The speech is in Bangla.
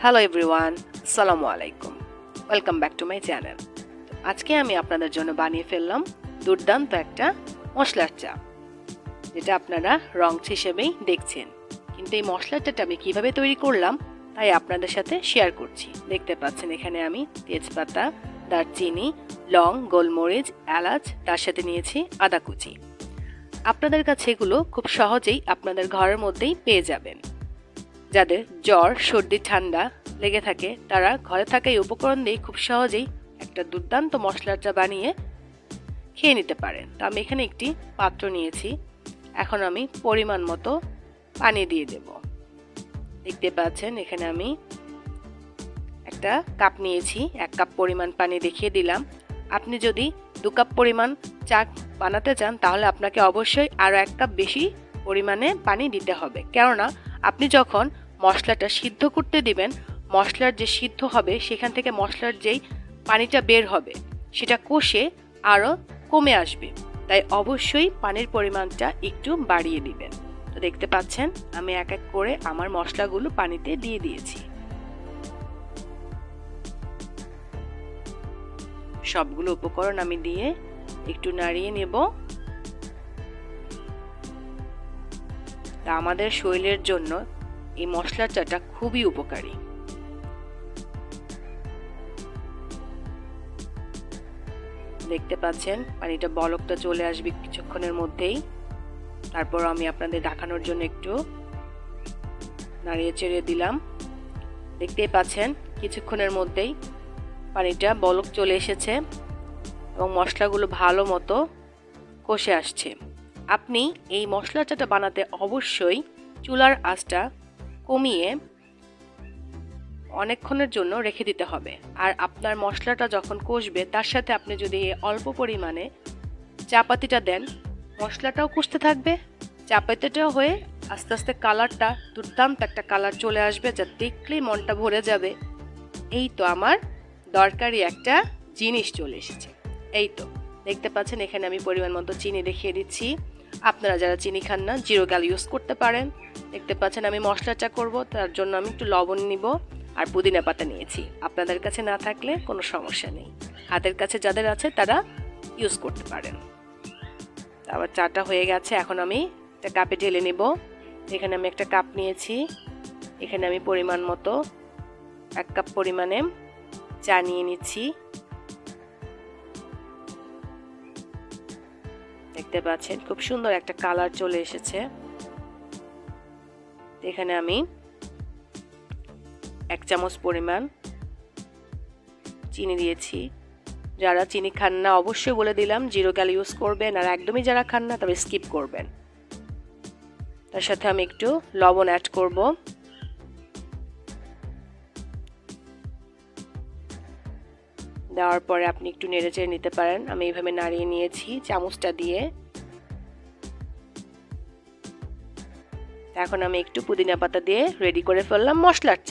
হ্যালো এভরিওয়ান, আসসালামু আলাইকুম। Welcome back to my channel. আজকে আমি আপনাদের জন্য বানিয়ে ফেললাম দুর্দান্ত একটা মশলার চা, যেটা আপনারা রং হিসেবেই দেখছেন। কিন্তু এই মশলাটা আমি কিভাবে তৈরি করলাম তাই আপনাদের সাথে শেয়ার করছি। দেখতে পাচ্ছেন এখানে আমি তেজপাতা, দারচিনি, লং, গোলমরিচ, এলাচ, তার সাথে নিয়েছি আদা কুচি। আপনাদের কাছে এগুলো খুব সহজেই আপনাদের ঘরের মধ্যেই পেয়ে যাবেন। যাদের জ্বর, সর্দি, ঠান্ডা লেগে থাকে তারা ঘরে থাকা এই উপকরণ দিয়ে খুব সহজেই একটা দুর্দান্ত মশলার চা বানিয়ে খেয়ে নিতে পারেন। তো আমি এখানে একটি পাত্র নিয়েছি। এখন আমি পরিমাণ মতো পানি দিয়ে দেব। দেখতে পাচ্ছেন এখানে আমি একটা কাপ নিয়েছি, 1 কাপ পরিমাণ পানি দেখিয়ে দিলাম। আপনি যদি 2 কাপ পরিমাণ চা বানাতে চান তাহলে আপনাকে অবশ্যই আরও 1 কাপ বেশি পরিমাণে পানি দিতে হবে, কেননা আপনি যখন মশলাটা সিদ্ধ করতে দিবেন, মশলার যে সিদ্ধ হবে সেখান থেকে মশলার যেই পানিটা বের হবে সেটা কষে আরও কমে আসবে। তাই অবশ্যই পানির পরিমাণটা একটু বাড়িয়ে দিবেন। তো দেখতে পাচ্ছেন আমি এক এক করে আমার মশলাগুলো পানিতে দিয়ে দিয়েছি। সবগুলো উপকরণ আমি দিয়ে একটু নাড়িয়ে নেব। তা আমাদের শরীরের জন্য এই মশলার চাটা খুবই উপকারী। দেখতে পাচ্ছেন পানিটা বলকটা চলে আসবে কিছুক্ষণের মধ্যেই। তারপর আমি আপনাদের দেখানোর জন্য একটু নাড়িয়ে চেড়ে দিলাম। দেখতেই পাচ্ছেন কিছুক্ষণের মধ্যেই পানিটা বলক চলে এসেছে এবং মশলাগুলো ভালো মতো কষে আসছে। আপনি এই মশলা চাটা বানাতে অবশ্যই চুলার আঁচটা কমিয়ে অনেকক্ষণের জন্য রেখে দিতে হবে। আর আপনার মশলাটা যখন কষবে তার সাথে আপনি যদি অল্প পরিমাণে চা পাতিটা দেন, মশলাটাও কষতে থাকবে, চা পাতিটাও হয়ে আস্তে আস্তে কালারটা দুর্দান্ত একটা কালার চলে আসবে, যা দেখলেই মনটা ভরে যাবে। এই তো আমার দরকারি একটা জিনিস চলে এসেছে। এই তো দেখতে পাচ্ছেন এখানে আমি পরিমাণ মতো চিনি দেখিয়ে দিচ্ছি। আপনারা যারা চিনি খান না জিরো ক্যাল ইউজ করতে পারেন। দেখতে পাচ্ছেন আমি মশলা চা করব, তার জন্য আমি একটু লবণ নিব আর পুদিনা পাতা নিয়েছি। আপনাদের কাছে না থাকলে কোনো সমস্যা নেই, হাতের কাছে যাদের আছে তারা ইউজ করতে পারেন। আবার চাটা হয়ে গেছে, এখন আমি একটা কাপে ঢেলে নেব। এখানে আমি একটা কাপ নিয়েছি, এখানে আমি পরিমাণ মতো 1 কাপ পরিমাণে চা নিয়ে নিচ্ছি। দেখতে পাচ্ছেন খুব সুন্দর একটা কালার চলে এসেছে। এখানে আমি 1 চামচ পরিমাণ চিনি দিয়েছি। যারা চিনি খান না অবশ্যই বলে দিলাম জিরো ক্যাল ইউজ করবেন, আর একদমই যারা খান না তবে স্কিপ করবেন। তার সাথে আমি একটু লবণ অ্যাড করব। দেওয়ার পরে আপনি একটু নেড়েচেড়ে নিতে পারেন। আমি এইভাবে নাড়িয়ে নিয়েছি চামচটা দিয়ে। এখন আমি একটু পুদিনা পাতা দিয়ে রেডি করে ফেললাম মশলার চা।